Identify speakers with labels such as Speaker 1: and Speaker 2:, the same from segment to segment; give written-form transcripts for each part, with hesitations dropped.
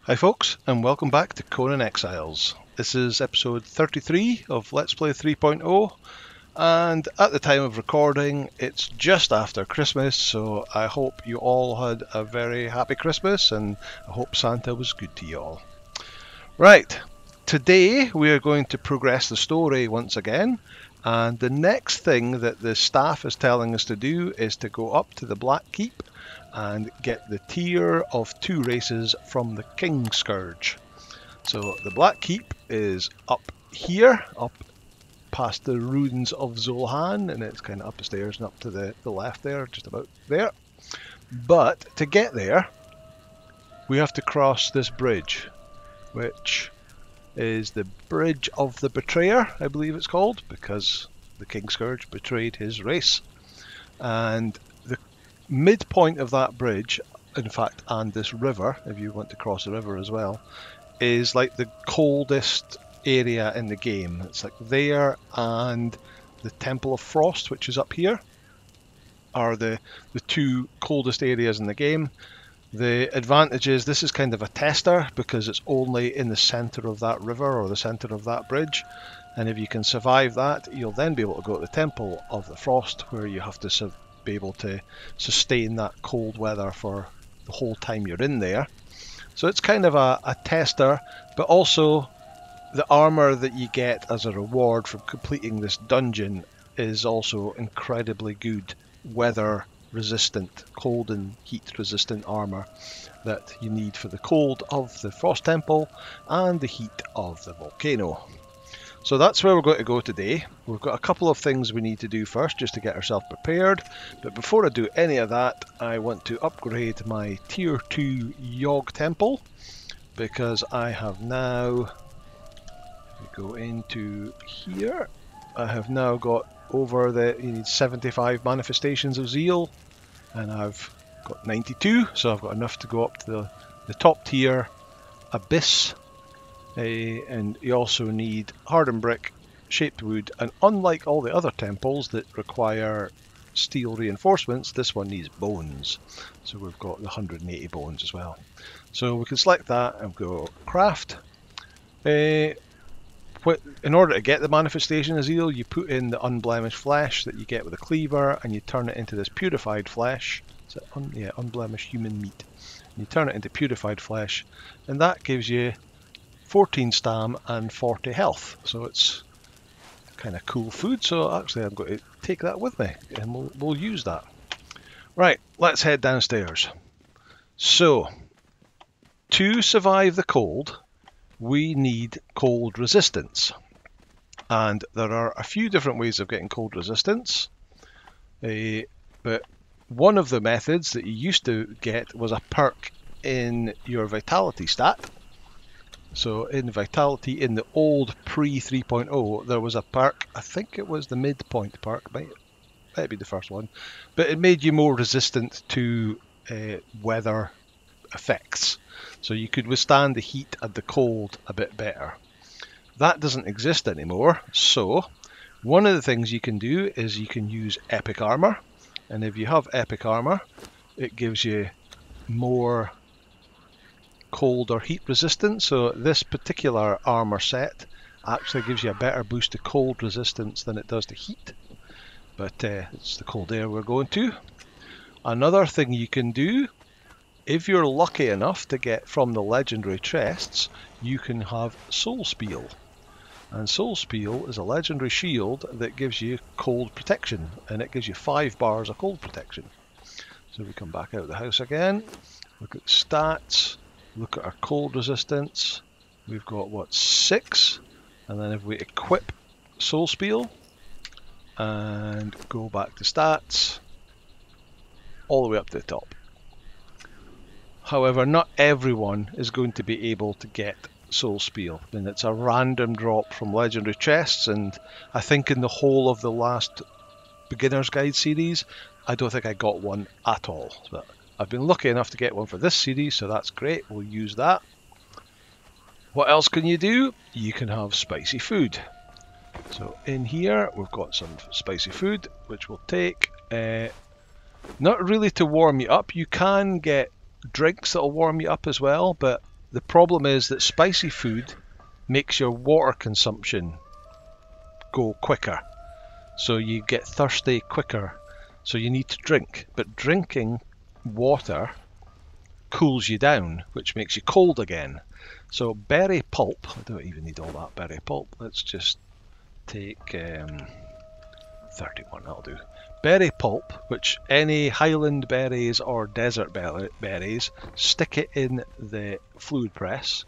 Speaker 1: Hi folks, and welcome back to Conan Exiles. This is episode 33 of Let's Play 3.0, and at the time of recording it's just after Christmas, so I hope you all had a very happy Christmas and I hope Santa was good to you all. Right, today we are going to progress the story once again, and the next thing that the staff is telling us to do is to go up to the Black Keep and get the tier of 2 races from the Kinscourge. So the Black Keep is up here, up past the ruins of Zulhan, and it's kind of up the stairs and up to the left there, just about there. But to get there, we have to cross this bridge, which is the Bridge of the Betrayer, I believe it's called, because the Kinscourge betrayed his race. And the midpoint of that bridge, in fact, and this river, if you want to cross the river as well, is like the coldest area in the game. It's like there and the Temple of Frost, which is up here, are the two coldest areas in the game. The advantage is this is kind of a tester because it's only in the center of that river or the center of that bridge, and if you can survive that, you'll then be able to go to the Temple of the Frost, where you have to be able to sustain that cold weather for the whole time you're in there. So it's kind of a tester, but also the armor that you get as a reward for completing this dungeon is also incredibly good weather resistant, cold and heat resistant armor that you need for the cold of the Frost Temple and the heat of the volcano. So that's where we're going to go today. We've got a couple of things we need to do first just to get ourselves prepared, but before I do any of that, I want to upgrade my tier 2 Yogg Temple, because I have now, we go into here, I have now got over you need 75 manifestations of zeal, and I've got 92, so I've got enough to go up to the top tier Abyss. And you also need hardened brick, shaped wood, and unlike all the other temples that require steel reinforcements, this one needs bones. So we've got the 180 bones as well. So we can select that and go craft. In order to get the manifestation of zeal, you put in the unblemished flesh that you get with a cleaver, and you turn it into this purified flesh. So unblemished human meat. And you turn it into purified flesh, and that gives you 14 stam and 40 health, so it's kind of cool food. So actually I'm going to take that with me and we'll use that. Right, let's head downstairs. So to survive the cold we need cold resistance, and there are a few different ways of getting cold resistance, but one of the methods that you used to get was a perk in your vitality stat. So in Vitality, in the old pre-3.0, there was a perk, I think it was the midpoint perk, might be the first one, but it made you more resistant to weather effects. So you could withstand the heat and the cold a bit better. That doesn't exist anymore, so one of the things you can do is you can use epic armor, and if you have epic armor, it gives you more cold or heat resistance. So this particular armor set actually gives you a better boost to cold resistance than it does to heat, but it's the cold air we're going to. Another thing you can do, if you're lucky enough to get from the legendary chests, you can have Soul Spiel, and Soul Spiel is a legendary shield that gives you cold protection, and it gives you 5 bars of cold protection. So we come back out of the house again, look at the stats, look at our cold resistance. We've got what, 6, and then if we equip Soul Spiel and go back to stats, all the way up to the top. However, not everyone is going to be able to get Soul Spiel, and it's a random drop from legendary chests, and I think in the whole of the last Beginner's Guide series I don't think I got one at all, but I've been lucky enough to get one for this series, so that's great, we'll use that. What else can you do? You can have spicy food. So in here we've got some spicy food which we'll take. Not really to warm you up, you can get drinks that will warm you up as well, but the problem is that spicy food makes your water consumption go quicker. So you get thirsty quicker. So you need to drink. But drinking water cools you down, which makes you cold again. So berry pulp, I don't even need all that berry pulp. Let's just take 31, that'll do. Berry pulp, which any highland berries or desert berries, stick it in the fluid press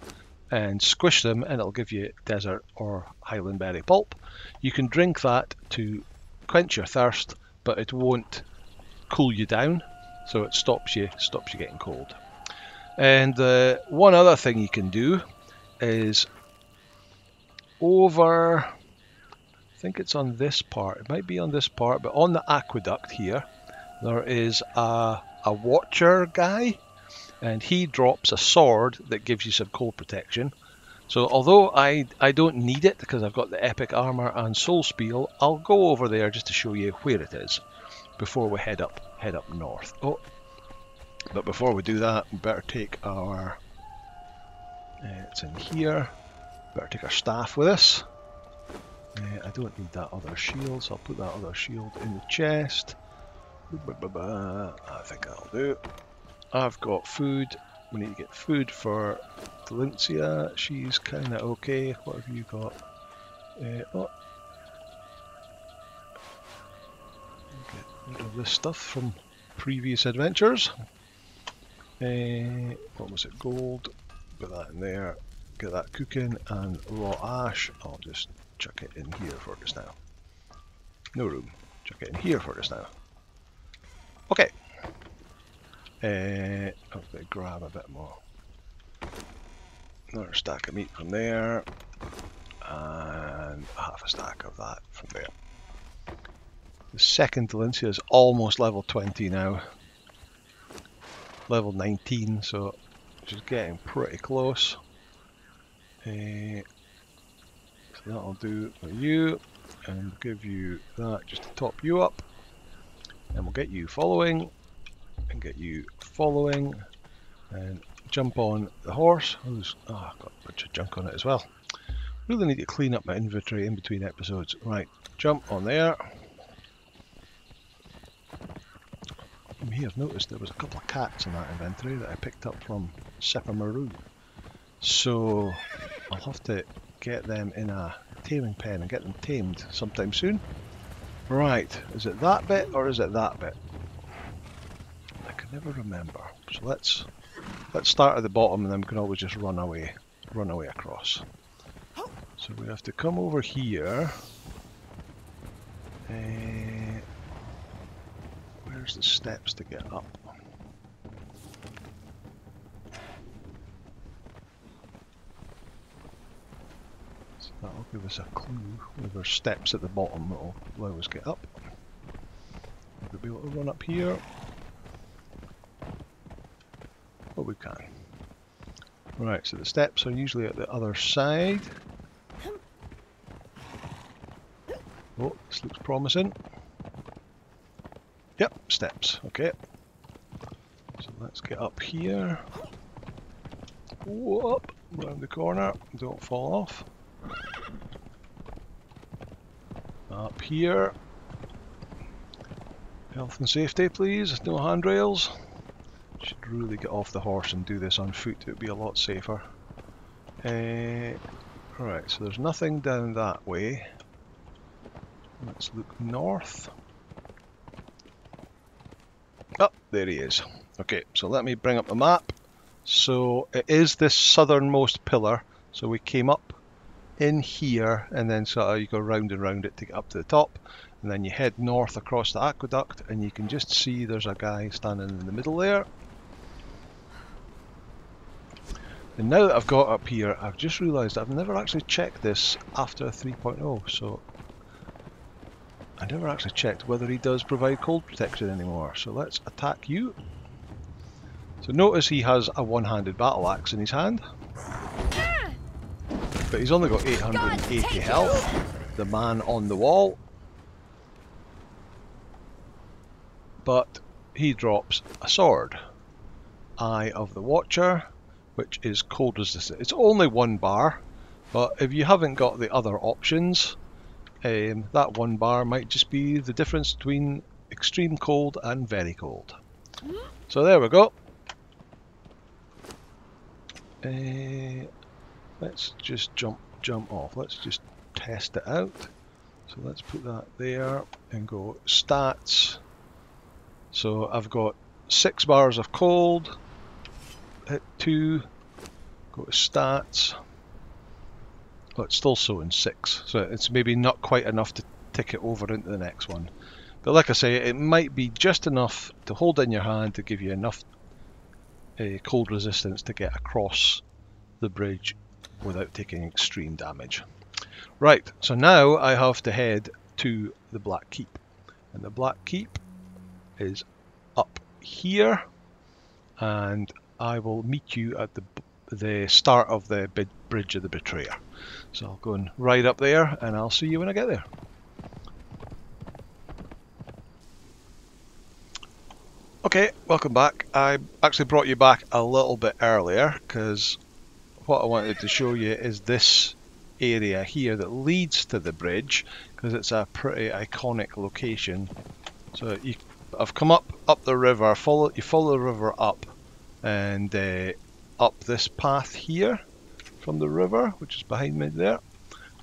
Speaker 1: and squish them and it'll give you desert or highland berry pulp. You can drink that to quench your thirst, but it won't cool you down, so it stops you getting cold. And one other thing you can do is over, I think it's on this part, it might be on this part, but on the aqueduct here, there is a watcher guy, and he drops a sword that gives you some cold protection. So although I don't need it because I've got the epic armor and soul spiel, I'll go over there just to show you where it is before we head up north. Oh, but before we do that, we better take our it's in here. Better take our staff with us. I don't need that other shield, so I'll put that other shield in the chest. I think that'll do. I've got food. We need to get food for Delincia. She's kind of okay. What have you got? Oh. Get rid of this stuff from previous adventures. What was it? Gold. Put that in there. Get that cooking, and raw ash. I'll just chuck it in here for just now. No room. Chuck it in here for just now. Okay. I'm going to grab a bit more. Another stack of meat from there, and half a stack of that from there. The second Delincia is almost level 20 now. Level 19, so she's getting pretty close. So that'll do for you, and give you that just to top you up. And we'll get you following, and get you following, and jump on the horse. I've got a bunch of junk on it as well. Really need to clean up my inventory in between episodes. Right, jump on there. You may have noticed there was a couple of cats in that inventory that I picked up from Sepamaru. So I'll have to get them in a taming pen and get them tamed sometime soon. Right, is it that bit or is it that bit? I can never remember. So let's start at the bottom, and then we can always just run away across. So we have to come over here. Where's the steps to get up? So that'll give us a clue. There's steps at the bottom that'll allow us to get up. We'll be able to run up here. Oh, we can. Right, so the steps are usually at the other side. Oh, this looks promising. Yep, steps, okay. So let's get up here. Whoop, round the corner, don't fall off. Up here. Health and safety, please, no handrails. Should really get off the horse and do this on foot, it would be a lot safer. Right, so there's nothing down that way. Let's look north. Oh, there he is. Okay, so let me bring up the map. So it is this southernmost pillar. So we came up in here, and then sort of you go round and round it to get up to the top. And then you head north across the aqueduct, and you can just see there's a guy standing in the middle there. And now that I've got up here, I've just realised I've never actually checked this after 3.0, so I never actually checked whether he does provide cold protection anymore. So let's attack you. So notice he has a one-handed battle axe in his hand, but he's only got 880 health, the man on the wall. But he drops a sword, Eye of the Watcher, which is cold resistant. It's only 1 bar, but if you haven't got the other options, that 1 bar might just be the difference between extreme cold and very cold. So there we go. Let's just jump off. Let's just test it out. So let's put that there and go stats. So I've got 6 bars of cold. Hit 2. Go to stats. Well, it's still showing 6, so it's maybe not quite enough to tick it over into the next one. But like I say, it might be just enough to hold in your hand to give you enough cold resistance to get across the bridge without taking extreme damage. Right, so now I have to head to the Black Keep. And the Black Keep is up here, and I will meet you at the start of the Bridge of the Betrayer. So I'll go and ride up there, and I'll see you when I get there. Okay, welcome back. I actually brought you back a little bit earlier because what I wanted to show you is this area here that leads to the bridge, because it's a pretty iconic location. So I've come up the river, you follow the river up, and up this path here from the river, which is behind me there.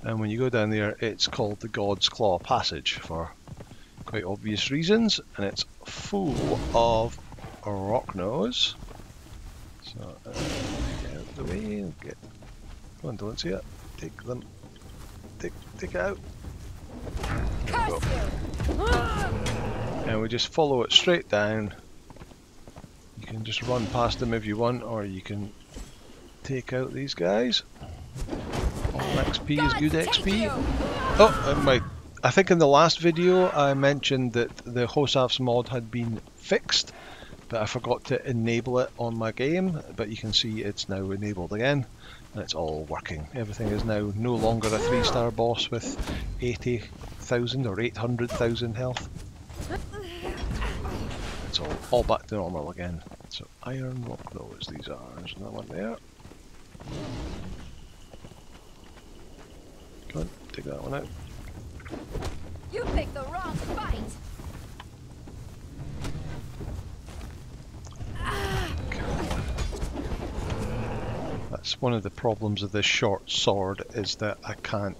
Speaker 1: And when you go down there, it's called the God's Claw Passage for quite obvious reasons, and it's full of rock nose. So get out of the way. Come on, don't see it. Take them. Take it out. There we go. And we just follow it straight down. You can just run past them if you want, or you can take out these guys. All XP is good XP. Oh, I think in the last video I mentioned that the Hosaf's mod had been fixed, but I forgot to enable it on my game. But you can see it's now enabled again, and it's all working. Everything is now no longer a 3-star boss with 80,000 or 800,000 health. It's all back to normal again. So iron rock nose, these are. There's another one there. Come on, take that one out.
Speaker 2: You picked the wrong fight.
Speaker 1: That's one of the problems of this short sword, is that I can't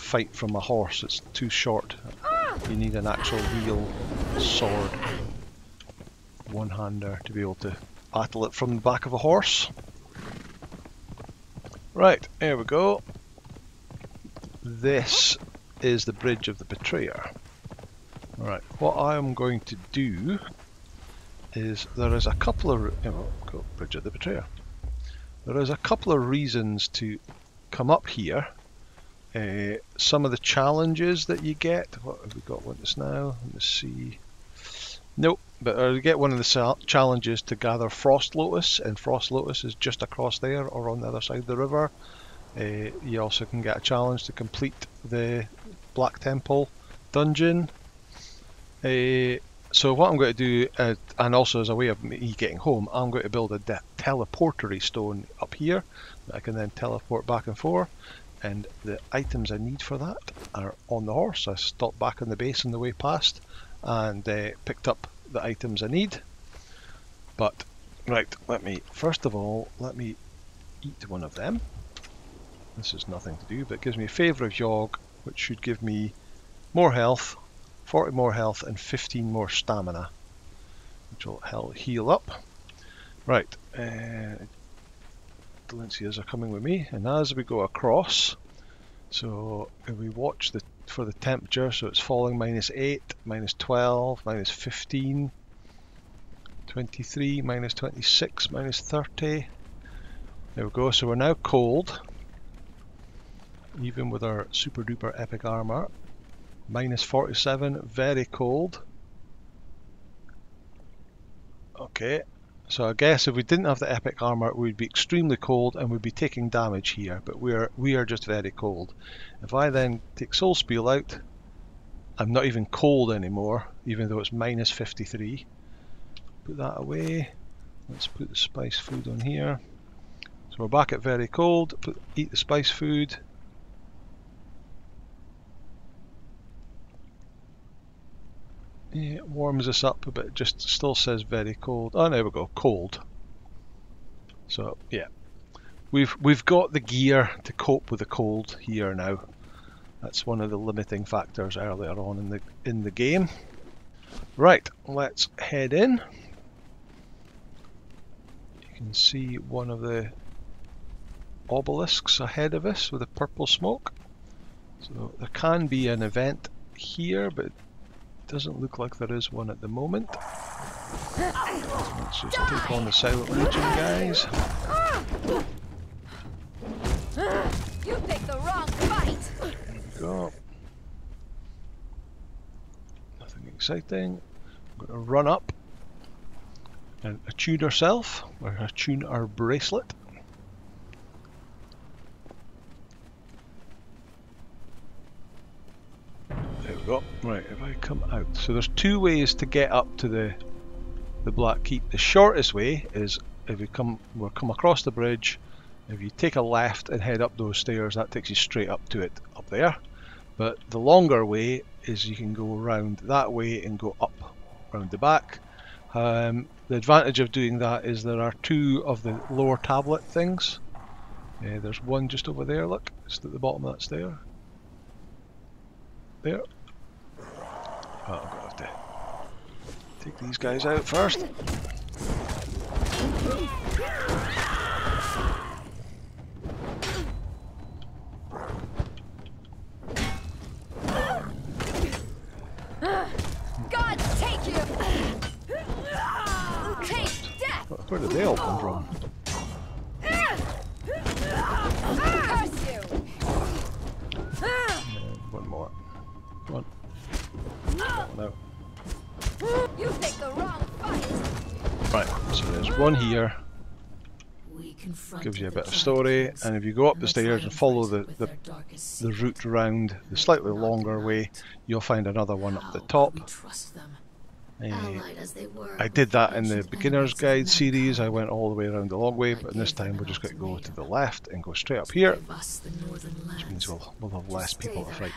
Speaker 1: fight from a horse. It's too short. You need an actual real sword, one-hander, to be able to battle it from the back of a horse. Right, here we go. This is the Bridge of the Betrayer. Right, what I'm going to do is there is a couple of Bridge of the Betrayer. There is a couple of reasons to come up here. Some of the challenges that you get. What have we got with us now? Let me see. Nope, but you get one of the challenges to gather Frost Lotus, and Frost Lotus is just across there or on the other side of the river. You also can get a challenge to complete the Black Temple dungeon. So what I'm going to do, and also as a way of me getting home, I'm going to build a teleportory stone up here that I can then teleport back and forth. And the items I need for that are on the horse. I stopped back on the base on the way past and picked up the items I need. But right, first of all, let me eat one of them. This is nothing to do, but it gives me a favour of Yogg, which should give me more health, 40 more health and 15 more stamina, which will heal up. Right, Delencias are coming with me, and as we go across, so if we watch for the temperature, so it's falling -8, -12, -15, 23, -26, -30. There we go, so we're now cold, even with our super duper epic armor. -47, very cold. Okay. So I guess if we didn't have the epic armor, we'd be extremely cold and we'd be taking damage here, but we are just very cold. If I then take Soul Spiel out, I'm not even cold anymore, even though it's -53. Put that away. Let's put the spice food on here. So we're back at very cold. Eat the spice food. Yeah, it warms us up, but it just still says very cold. Oh, there we go, cold. So yeah, we've got the gear to cope with the cold here now. That's one of the limiting factors earlier on in the game. Right, let's head in. You can see one of the obelisks ahead of us with a purple smoke. So there can be an event here, but it doesn't look like there is one at the moment. Let's just take on the Silent Legion guys.
Speaker 2: You picked the wrong fight.
Speaker 1: There we go. Nothing exciting. I'm going to run up and attune ourselves, or attune our bracelet. There we go. Right, if I come out. So there's two ways to get up to the Black Keep. The shortest way is if we'll come across the bridge. If you take a left and head up those stairs, that takes you straight up to it up there. But the longer way is you can go around that way and go up around the back. The advantage of doing that is there are two of the lower tablet things. There's one just over there, look, just at the bottom of that stair. There. Oh, I'm going to have to take these guys out first.
Speaker 2: God take you! Taste death!
Speaker 1: Where did they all come from?
Speaker 2: Curse you!
Speaker 1: One more. Come on. No.
Speaker 2: You picked the wrong fight.
Speaker 1: Right, so there's one here. Gives you a bit of story, and if you go up the stairs and follow the route around the slightly longer way, you'll find another one up the top. I did that in the beginner's guide series. I went all the way around the long way, but this time we're just going to go to the left and go straight up here, which means we'll have less people to fight.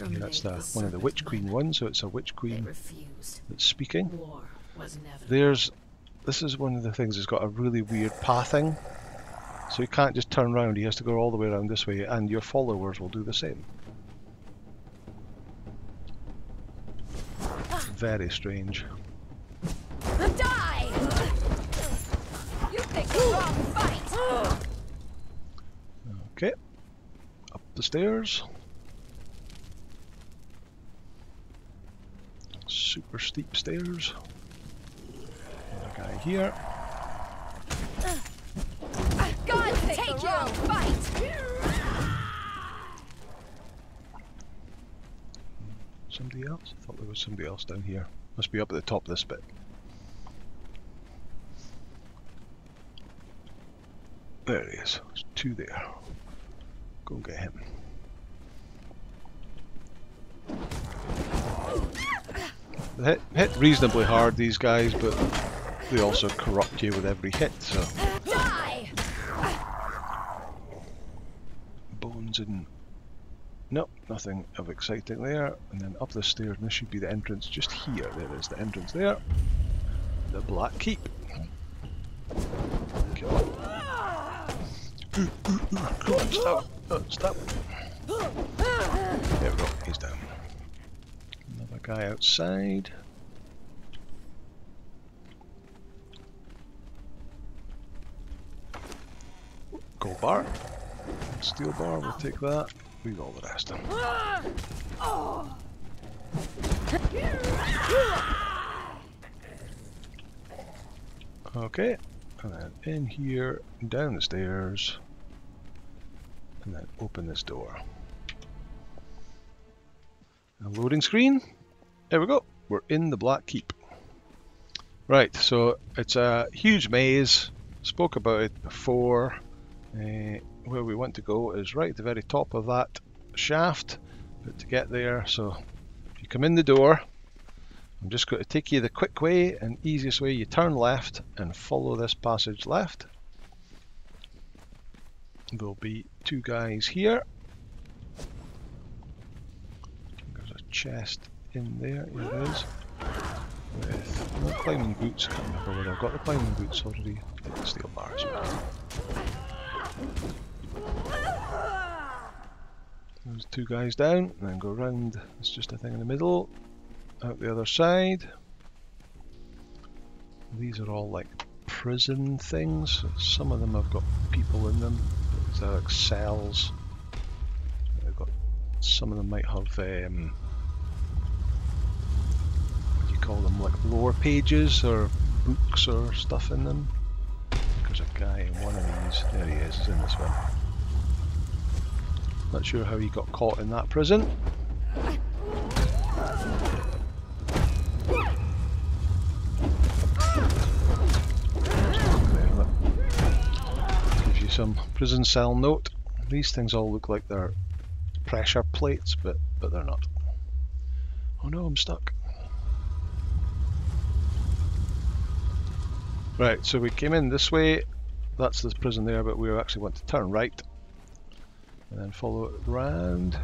Speaker 1: Okay, that's one of the Witch Queen ones, so it's a Witch Queen that's speaking. This is one of the things that's got a really weird pathing, so you can't just turn around, he has to go all the way around this way, and your followers will do the same. Very strange.
Speaker 2: Die! You picked the wrong fight.
Speaker 1: Okay, up the stairs. Super steep stairs. Another guy here.
Speaker 2: God take you! Fight!
Speaker 1: Somebody else? I thought there was somebody else down here. Must be up at the top of this bit. There he is. There's two there. Go and get him. They hit reasonably hard, these guys, but they also corrupt you with every hit, so.
Speaker 2: Die!
Speaker 1: Bones and... Nope, nothing of exciting there. And then up the stairs, and this should be the entrance just here. There is the entrance there. The Black Keep. Come on, stop. Oh, stop. There we go, he's down. Another guy outside. Gold bar. Steel bar, we'll take that. Leave all the rest. Okay, and then in here, down the stairs, and then open this door. A loading screen. There we go. We're in the Black Keep. Right, so it's a huge maze. Spoke about it before. Where we want to go is right at the very top of that shaft. But to get there, so if you come in the door, I'm just going to take you the quick way and easiest way. You turn left and follow this passage left. There'll be two guys here. There's a chest in there, here it is. With no climbing boots. I can't remember whether I've got the climbing boots already. Take the steel bars. There's two guys down, and then go round. It's just a thing in the middle. Out the other side. These are all like prison things. Some of them have got people in them. These are like cells. They've got, some of them might have what do you call them, like lore pages or books or stuff in them. There's a guy in one of these. There he is. He's in this one. Not sure how he got caught in that prison. Gives you some prison cell note. These things all look like they're pressure plates, but they're not. Oh no, I'm stuck. Right, so we came in this way. That's the prison there, but we actually want to turn right. And then follow it round.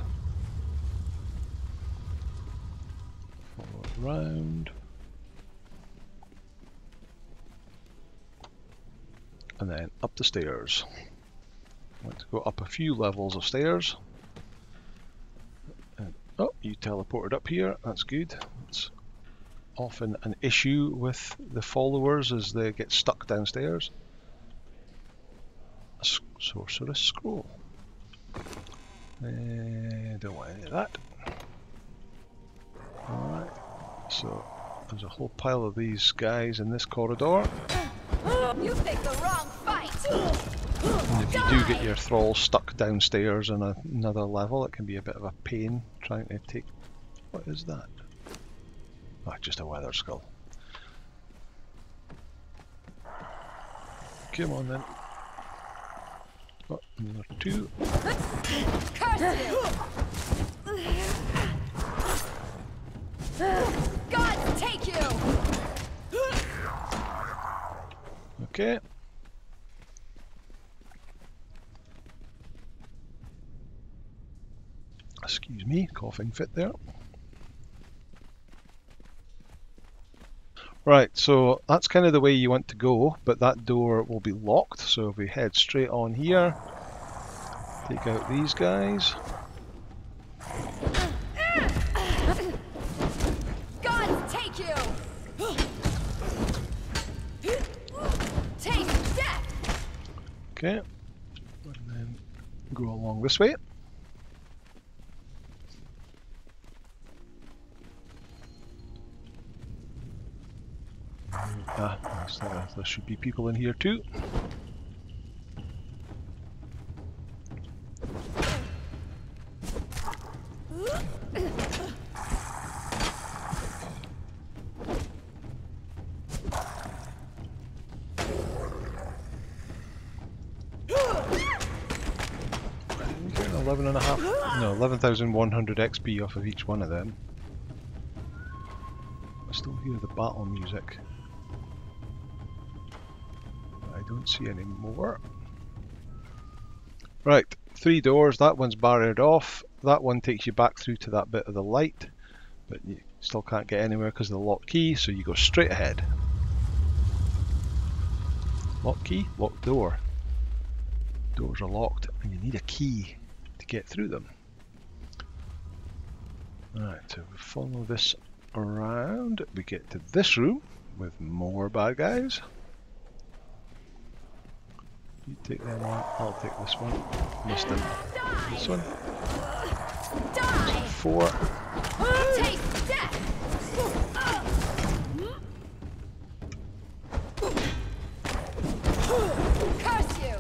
Speaker 1: Follow it round. And then up the stairs. I want to go up a few levels of stairs. And, oh, you teleported up here. That's good. That's often an issue with the followers as they get stuck downstairs. A sorceress scroll. Don't want any of that. Alright, so there's a whole pile of these guys in this corridor.
Speaker 2: You picked the wrong fight.
Speaker 1: And if you do get your thrall stuck downstairs on another level, it can be a bit of a pain trying to take... What is that? Oh, just a weather skull. Come on then. Oh, another two.
Speaker 2: Curse you! God take you!
Speaker 1: Okay. Excuse me, coughing fit there. Right, so that's kind of the way you want to go, but that door will be locked, so if we head straight on here, take out these guys.
Speaker 2: God take you! Take death!
Speaker 1: Okay, and then go along this way. There should be people in here too. We get 11,100 XP off of each one of them. I still hear the battle music. I don't see any more. Right, 3 doors. That one's barriered off. That one takes you back through to that bit of the light, but you still can't get anywhere because of the lock key, so you go straight ahead. Lock key, locked door. Doors are locked and you need a key to get through them. Alright, so we follow this around. We get to this room with more bad guys. You take them on, I'll take this one. Missed him. This one. 4.
Speaker 2: Take death! Curse you!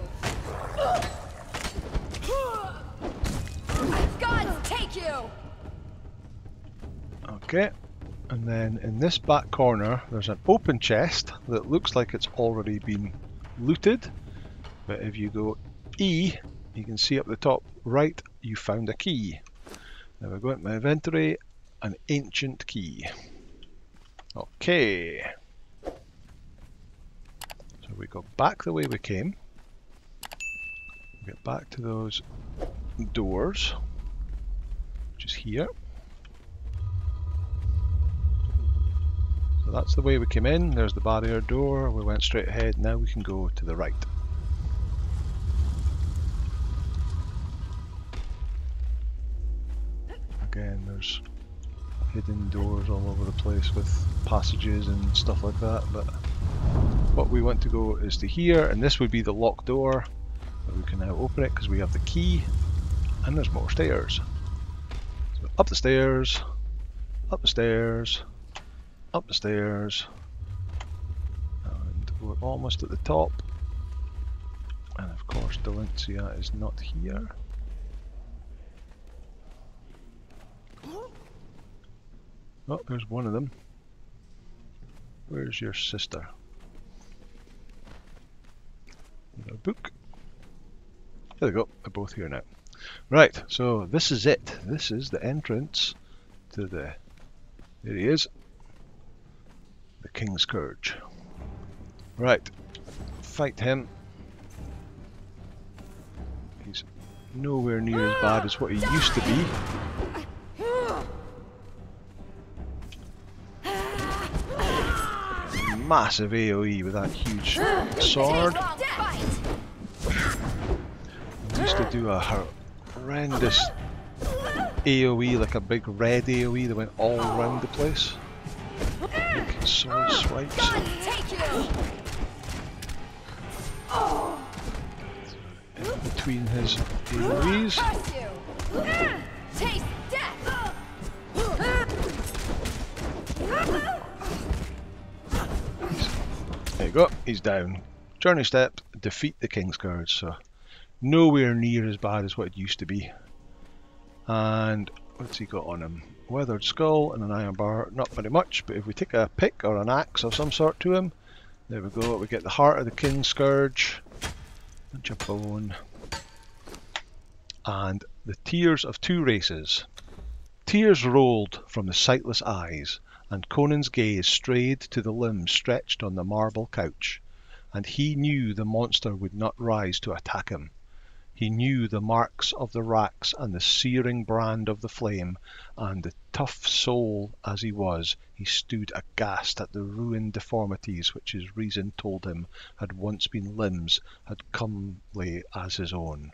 Speaker 2: God take you!
Speaker 1: Okay, and then in this back corner there's an open chest that looks like it's already been looted, but if you go E, you can see up the top right you found a key. Now we go into my inventory, an ancient key. Okay. So we go back the way we came. We get back to those doors, which is here. So that's the way we came in. There's the barrier door. We went straight ahead. Now we can go to the right. Again, there's hidden doors all over the place with passages and stuff like that, but what we want to go is to here, and this would be the locked door, but we can now open it because we have the key, and there's more stairs. So up the stairs, up the stairs, up the stairs, and we're almost at the top, and of course Delencia is not here. Oh, there's one of them. Where's your sister? A book. There we go, they're both here now. Right, so this is it. This is the entrance to the... There he is. The Kinscourge. Right, fight him. He's nowhere near as bad as what he used to be. Massive AoE with that huge sword. He used to do a horrendous AoE, like a big red AoE that went all around the place. Big sword swipes. In between his AoEs. There you go, he's down. Journey step, defeat the Kinscourge, so nowhere near as bad as what it used to be. And what's he got on him? Weathered skull and an iron bar, not very much, but if we take a pick or an axe of some sort to him, there we go, we get the heart of the Kinscourge, bunch of bone, and the tears of two races. Tears rolled from the sightless eyes, and Conan's gaze strayed to the limbs stretched on the marble couch, and he knew the monster would not rise to attack him. He knew the marks of the racks and the searing brand of the flame, and the tough soul as he was, he stood aghast at the ruined deformities which his reason told him had once been limbs had comely as his own.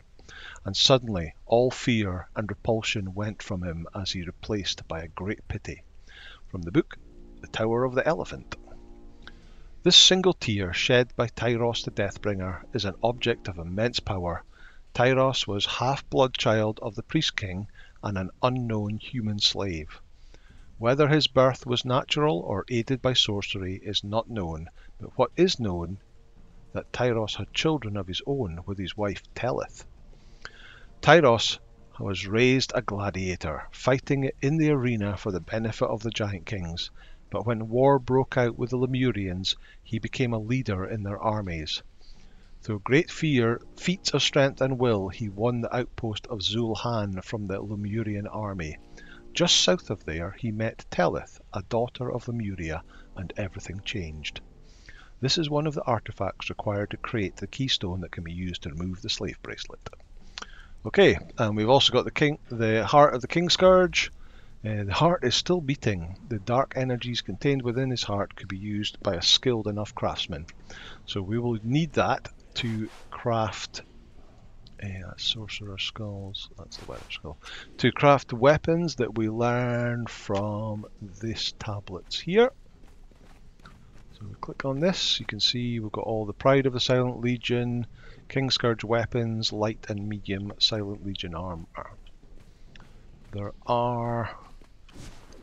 Speaker 1: And suddenly all fear and repulsion went from him as he replaced by a great pity. From the book, The Tower of the Elephant. This single tear shed by Tyros the Deathbringer is an object of immense power. Tyros was half-blood child of the Priest King and an unknown human slave. Whether his birth was natural or aided by sorcery is not known, but what is known that Tyros had children of his own with his wife Telith. Tyros was raised a gladiator, fighting in the arena for the benefit of the Giant Kings, but when war broke out with the Lemurians, he became a leader in their armies. Through great feats of strength and will, he won the outpost of Zul'Han from the Lemurian army. Just south of there, he met Telith, a daughter of Lemuria, and everything changed. This is one of the artifacts required to create the keystone that can be used to remove the slave bracelet. Okay, and we've also got the heart of the Kinscourge. The heart is still beating. The dark energies contained within his heart could be used by a skilled enough craftsman. So we will need that to craft that's Sorcerer's Skulls, that's the Weather Skull. To craft weapons that we learn from this tablets here. So we click on this, you can see we've got all the Pride of the Silent Legion, Kinscourge weapons, light and medium Silent Legion armor. There are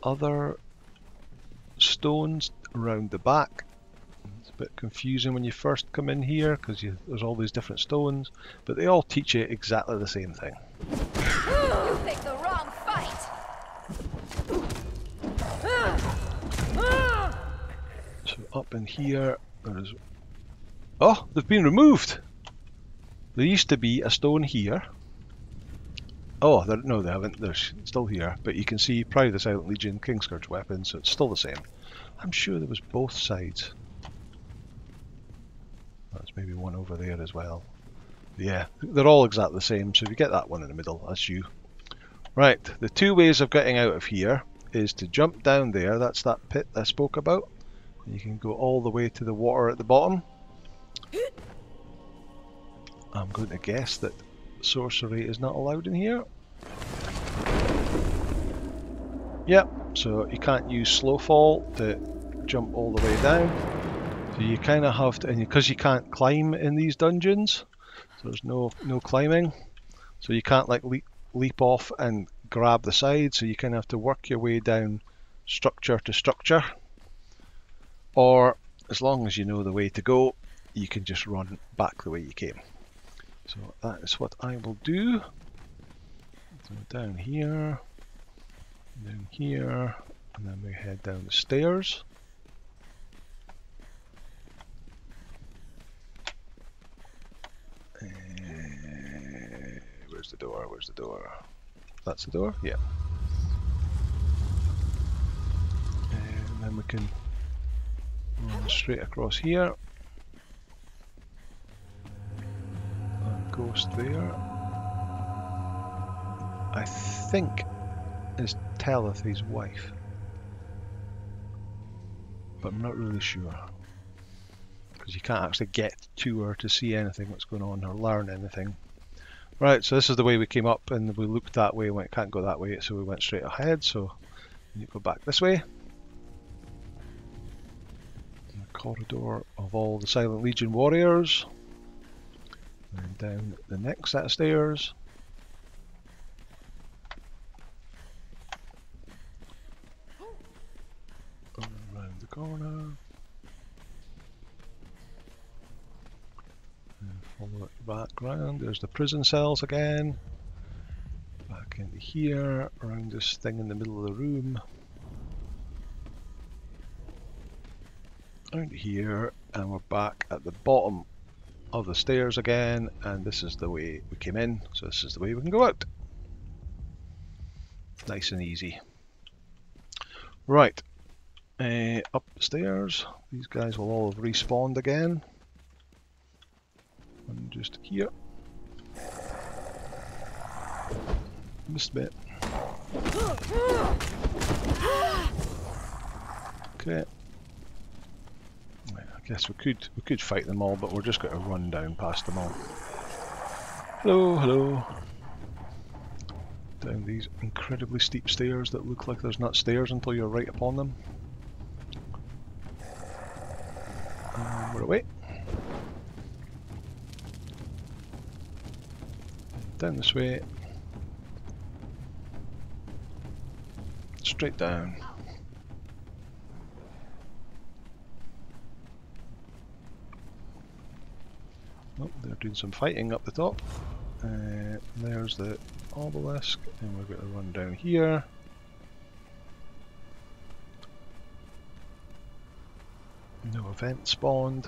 Speaker 1: other stones around the back. It's a bit confusing when you first come in here because there's all these different stones, but they all teach you exactly the same thing.
Speaker 2: You picked the wrong fight.
Speaker 1: So up in here, there's... Oh, they've been removed! There used to be a stone here. Oh, no they haven't, they're still here, but you can see Pride of the Silent Legion, Kinscourge weapons, so it's still the same. I'm sure there was both sides. That's maybe one over there as well. Yeah, they're all exactly the same, so if you get that one in the middle, that's you. Right, the two ways of getting out of here is to jump down there, that's that pit I spoke about. You can go all the way to the water at the bottom. I'm going to guess that sorcery is not allowed in here. Yep, so you can't use slow fall to jump all the way down. So you kind of have to, and because you can't climb in these dungeons, so there's no climbing, so you can't like leap off and grab the side, so you kind of have to work your way down structure to structure. Or as long as you know the way to go, you can just run back the way you came. So that is what I will do. So down here, and then we head down the stairs. Where's the door? Where's the door? That's the door? Yeah. And then we can run straight across here. And ghost there. I think is Telethy's wife, but I'm not really sure because you can't actually get to her to see anything that's going on or learn anything. Right, so this is the way we came up, and we looked that way and went, can't go that way, so we went straight ahead. So you go back this way. And the corridor of all the Silent Legion warriors, and down the next set of stairs. Around the corner. And follow it back round. There's the prison cells again. Back into here, around this thing in the middle of the room. Around here, and we're back at the bottom of the stairs again, and this is the way we came in, so this is the way we can go out. Nice and easy. Right. Up the stairs, these guys will all have respawned again. And just here. Missed a bit. Okay. I guess we could fight them all, but we're just going to run down past them all. Hello, hello. Down these incredibly steep stairs that look like there's not stairs until you're right upon them. We're away. Down this way. Straight down. Oh, they're doing some fighting up the top. There's the obelisk, and we're going to run down here. No event spawned.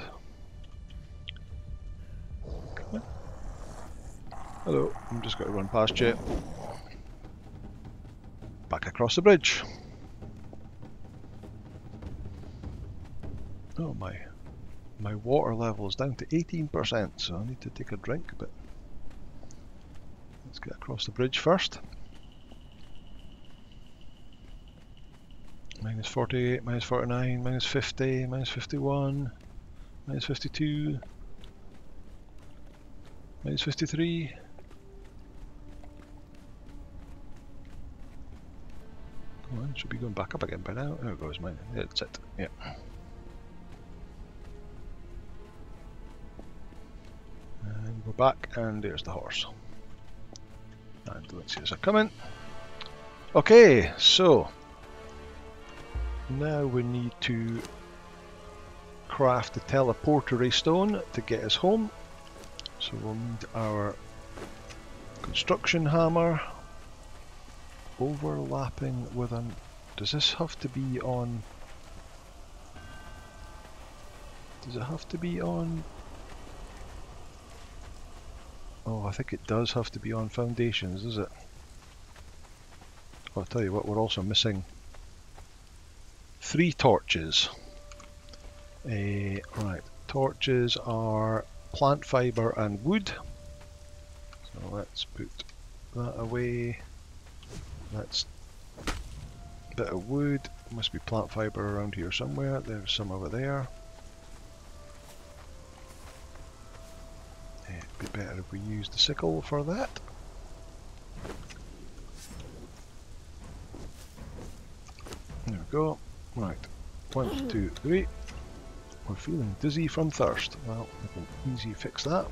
Speaker 1: Come on. Hello, I'm just going to run past you. Back across the bridge. Oh, my water level is down to 18%, so I need to take a drink, but let's get across the bridge first. Minus 48, minus 49, minus 50, minus 51, minus 52, minus 53. Come on, should be going back up again by now. There it goes, mine. Yeah, that's it. Yeah. And go back, and there's the horse. And let's see, is it coming? Okay, so now we need to craft the teleportery stone to get us home. So we'll need our construction hammer overlapping with an... Does this have to be on... Does it have to be on... Oh, I think it does have to be on foundations, does it? I'll tell you what, we're also missing 3 torches. Right, torches are plant fibre and wood. So let's put that away. That's a bit of wood. Must be plant fibre around here somewhere. There's some over there. It'd be better if we used the sickle for that. There we go. Right. 1, 2, 3. We're feeling dizzy from thirst. Well, we can easily fix that.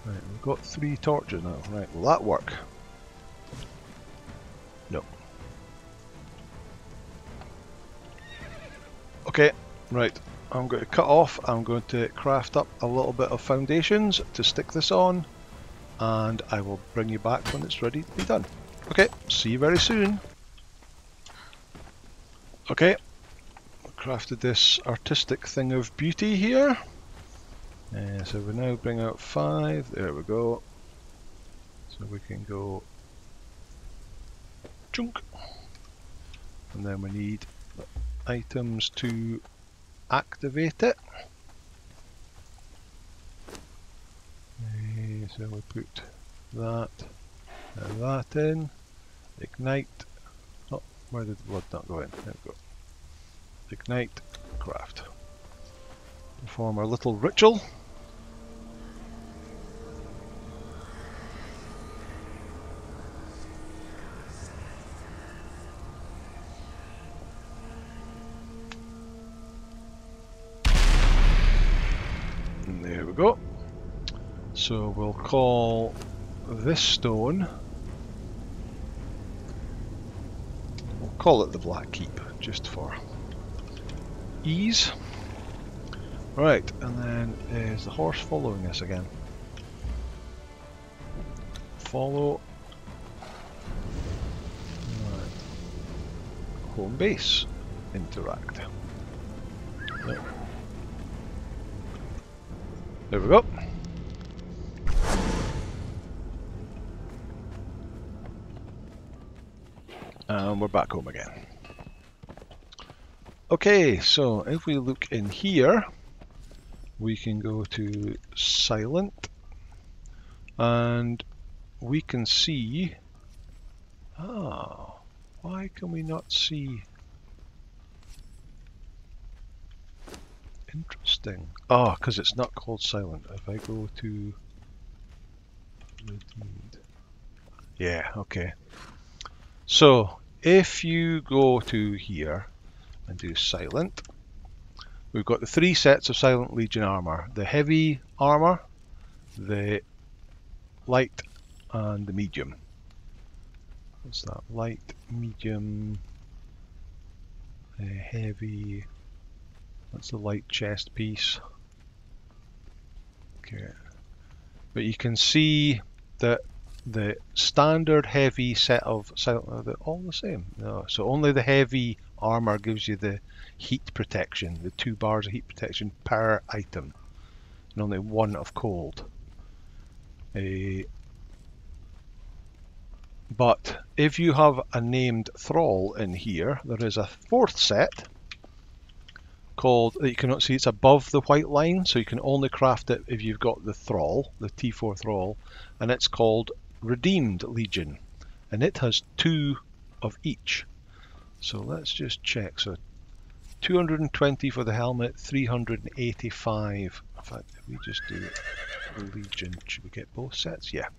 Speaker 1: Right, we've got 3 torches now. Right, will that work? No. Okay, right. I'm going to cut off. I'm going to craft up a little bit of foundations to stick this on, and I will bring you back when it's ready to be done. Okay, see you very soon. Okay, I crafted this artistic thing of beauty here. So we now bring out 5. There we go. So we can go chunk, and then we need items to activate it. So we put that and that in. Ignite. Oh, where did the blood not go in? There we go. Ignite, craft. Perform our little ritual. And there we go. So we'll call this stone, we'll call it the Black Keep, just for ease. Right, and then is the horse following us again? Follow. Right. Home base. Interact. Yep. There we go. And we're back home again. Okay, so if we look in here, we can go to silent, and we can see, why can we not see? Interesting. Because it's not called silent. If I go to redeemed. Yeah, okay. So if you go to here and do silent, we've got the 3 sets of Silent Legion armor: the heavy armor, the light, and the medium. What's that? Light, medium, heavy. That's the light chest piece. Okay. But you can see that the standard heavy set of silent, they're all the same. No, so only the heavy armor gives you the heat protection, the 2 bars of heat protection per item, and only 1 of cold. But if you have a named thrall in here, there is a 4th set called, you cannot see, it's above the white line, so you can only craft it if you've got the thrall, the T4 thrall, and it's called Redeemed Legion, and it has 2 of each. So let's just check. So 220 for the helmet, 385. In fact, if we just do Legion, should we get both sets? Yeah.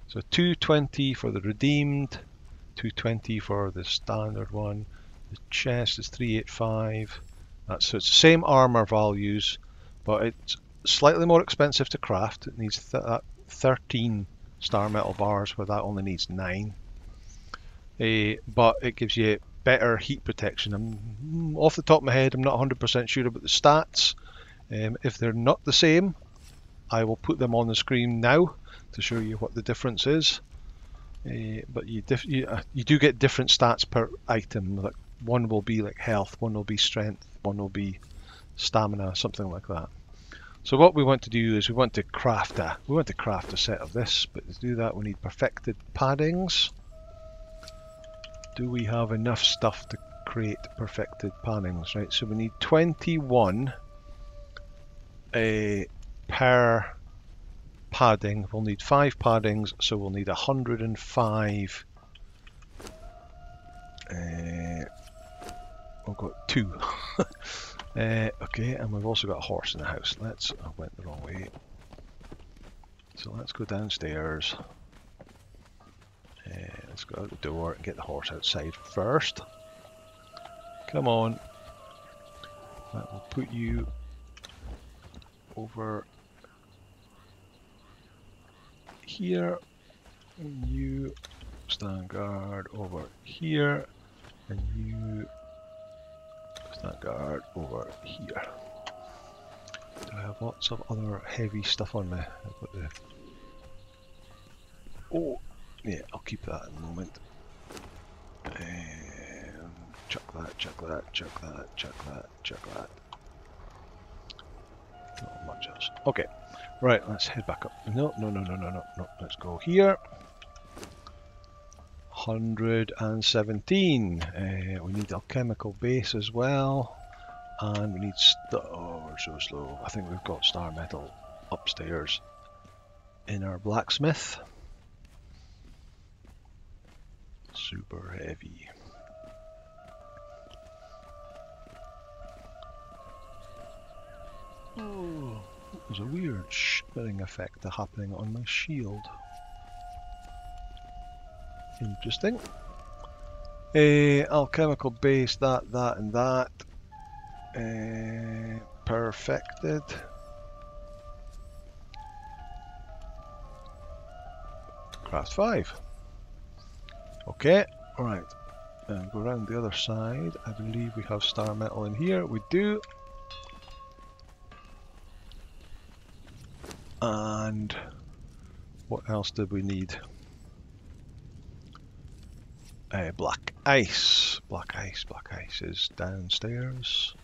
Speaker 1: So 220 for the Redeemed, 220 for the standard one. The chest is 385. So it's the same armor values, but it's slightly more expensive to craft. It needs 13 star metal bars, where that only needs 9. But it gives you better heat protection. Off the top of my head, I'm not 100% sure about the stats. If they're not the same, I will put them on the screen now to show you what the difference is. But you do get different stats per item. Like, one will be like health, one will be strength, one will be stamina, something like that. So what we want to do is we want to craft a set of this, but to do that we need perfected paddings. Do we have enough stuff to create perfected paddings? Right, so we need 21 per padding. We'll need 5 paddings, so we'll need 105. We've got 2. Okay, and we've also got a horse in the house. I went the wrong way. So let's go downstairs. Let's go out the door and get the horse outside first. Come on. That will put you over here. And you stand guard over here. And you stand guard over here. Do I have lots of other heavy stuff on me? I've got the... Oh! Yeah, I'll keep that in a moment. Chuck that, chuck that, chuck that, chuck that, chuck that. Not much else. Okay, right, let's head back up. No, let's go here. 117. We need alchemical base as well. And we need oh, we're so slow. I think we've got star metal upstairs in our blacksmith. Super heavy. Oh, there's a weird shimmering effect happening on my shield. Interesting. Alchemical base, that, and that. Perfected. Craft 5. Okay, alright. And go around the other side. I believe we have star metal in here. We do. And what else did we need? Black ice. Black ice is downstairs.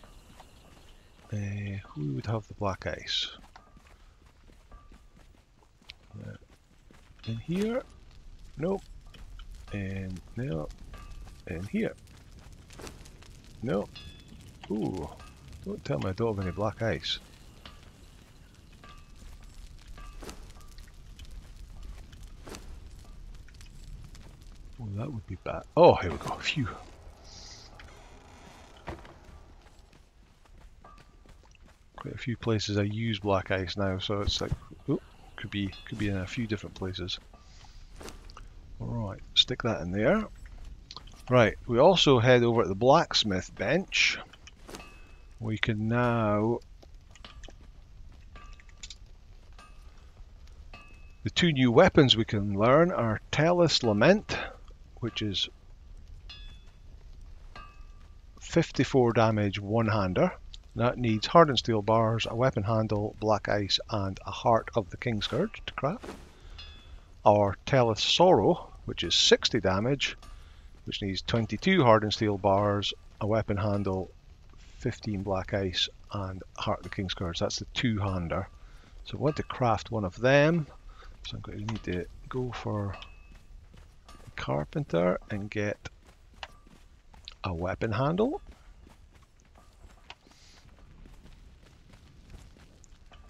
Speaker 1: Who would have the black ice? In here? Nope. And no. And here? No. Ooh. Don't tell me I don't have any black ice. Oh, that would be bad. Oh, here we go. Phew. Quite a few places I use black ice now, so it's like, oh, could be in a few different places. Alright, stick that in there. Right, we also head over to the blacksmith bench. We can now... The 2 new weapons we can learn are Tellus Lament, which is 54 damage one-hander. That needs hardened steel bars, a weapon handle, black ice, and a heart of the Kinscourge to craft. Our Tellus Sorrow, which is 60 damage, which needs 22 hardened steel bars, a weapon handle, 15 black ice, and a heart of the Kinscourge. That's the 2-hander. So I want to craft one of them. So I'm going to need to go for the carpenter and get a weapon handle.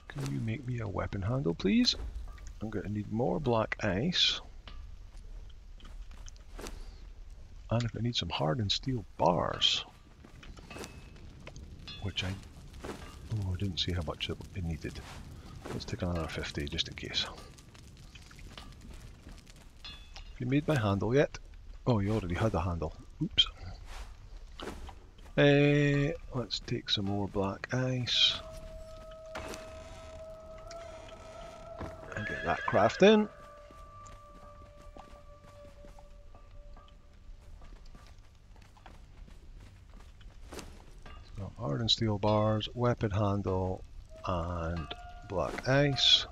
Speaker 1: Can you make me a weapon handle, please? I'm going to need more black ice. And I'm going to need some hardened steel bars. Which I didn't see how much it needed. Let's take another 50 just in case. Have you made my handle yet? Oh, you already had a handle. Oops. Let's take some more black ice. And get that craft in. So hardened steel bars, weapon handle, and black ice.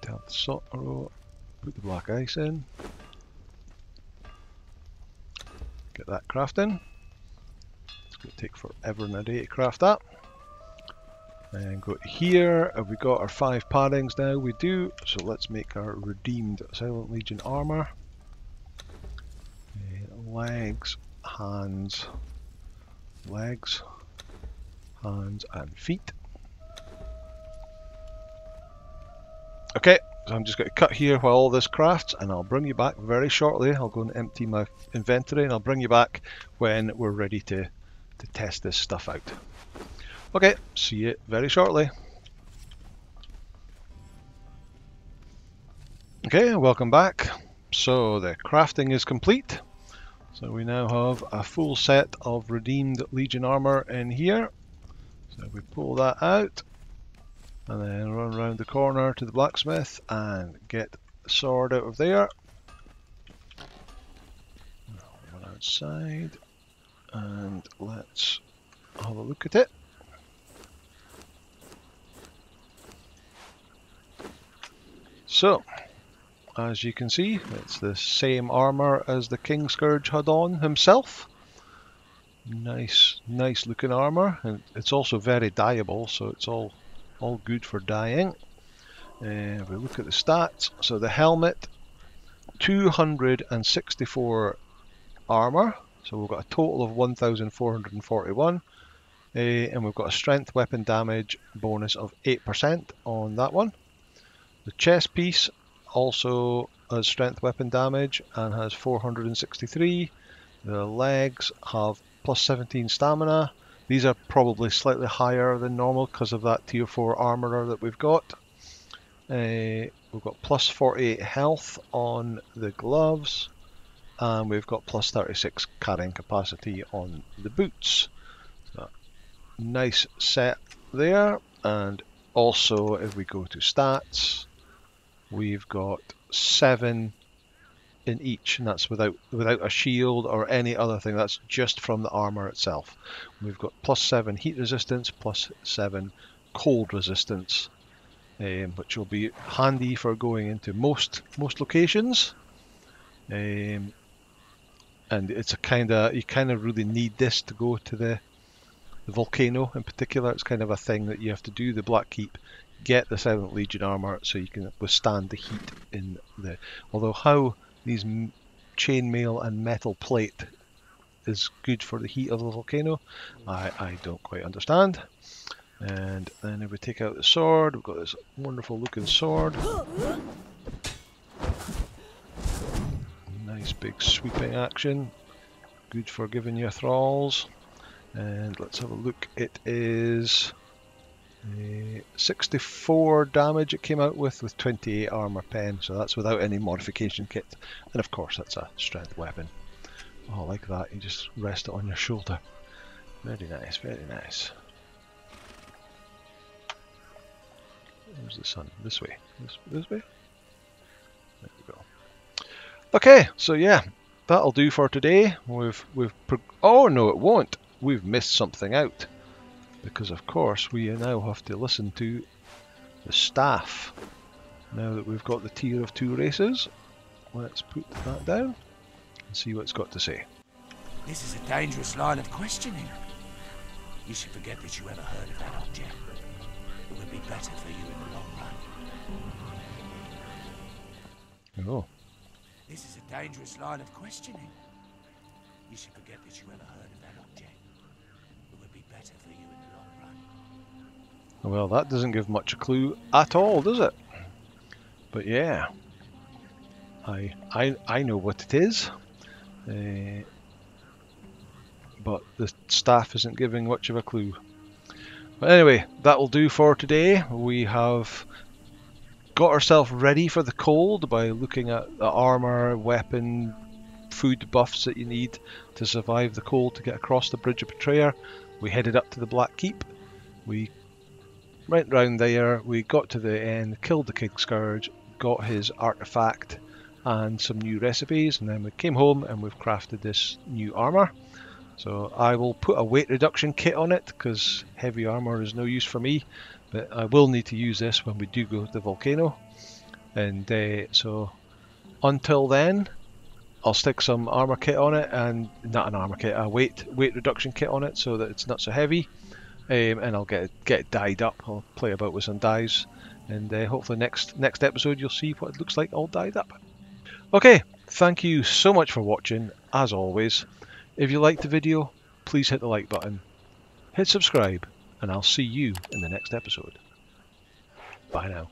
Speaker 1: Tell the sorrow, put the black ice in. Get that crafting. It's going to take forever and a day to craft that. And go to here. Have we got our 5 paddings now? We do. So let's make our redeemed Silent Legion armor. Legs, hands, legs, hands and feet. Okay, so I'm just going to cut here while all this crafts, and I'll bring you back very shortly. I'll go and empty my inventory, and I'll bring you back when we're ready to test this stuff out. Okay, see you very shortly. Okay, welcome back. So the crafting is complete. So we now have a full set of redeemed Legion armor in here. So we pull that out and then run around the corner to the blacksmith and get the sword out of there. Run outside and let's have a look at it. So, as you can see, it's the same armor as the Kinscourge had on himself. Nice looking armor, and it's also very dyeable, so it's all good for dyeing. If we look at the stats, so the helmet, 264 armor, so we've got a total of 1,441, and we've got a strength weapon damage bonus of 8% on that one. The chest piece also has strength weapon damage and has 463. The legs have plus 17 stamina. These are probably slightly higher than normal because of that tier 4 armorer that we've got. We've got plus 48 health on the gloves, and we've got plus 36 carrying capacity on the boots. So, nice set there. And also if we go to stats, we've got 7 in each, and that's without a shield or any other thing. That's just from the armor itself. We've got plus 7 heat resistance, plus 7 cold resistance, which will be handy for going into most locations. And it's a you kind of really need this to go to the volcano in particular. It's kind of a thing that you have to do, the Black Keep. Get the 7th Legion armor so you can withstand the heat in the... Although how these chainmail and metal plate is good for the heat of the volcano, I don't quite understand. And then if we take out the sword, we've got this wonderful looking sword. Nice big sweeping action. Good for giving you thralls. And let's have a look. It is 64 damage it came out with 28 armor pen, so that's without any modification kit. And of course that's a strength weapon. Oh, like that, you just rest it on your shoulder. Very nice, very nice. Where's the sun? This way. This way? There we go. Okay, so yeah, that'll do for today. Oh no, it won't. We've missed something out. Because of course we now have to listen to the staff. Now that we've got the tier of 2 races, let's put that down and see what it's got to say.
Speaker 3: This is a dangerous line of questioning. You should forget that you ever heard of that object. It would be better for you in the long run.
Speaker 1: Oh.
Speaker 3: This is a dangerous line of questioning. You should forget that you ever heard of that object. It would be better for you in the long run.
Speaker 1: Well, that doesn't give much a clue at all, does it? But yeah, I know what it is, but the staff isn't giving much of a clue. But anyway, that will do for today. We have got ourselves ready for the cold by looking at the armor, weapon, food buffs that you need to survive the cold to get across the Bridge of Betrayer. We headed up to the Black Keep. We went round there, we got to the end, killed the Kinscourge, got his artefact and some new recipes, and then we came home and we've crafted this new armor. So I will put a weight reduction kit on it because heavy armor is no use for me, but I will need to use this when we do go to the volcano. And so until then, I'll stick some armor kit on it, and not an armor kit, a weight reduction kit on it so that it's not so heavy. and I'll get it dyed up. I'll play about with some dyes, and hopefully next episode you'll see what it looks like all dyed up. Okay, thank you so much for watching. As always, if you liked the video, please hit the like button, hit subscribe, and I'll see you in the next episode. Bye now.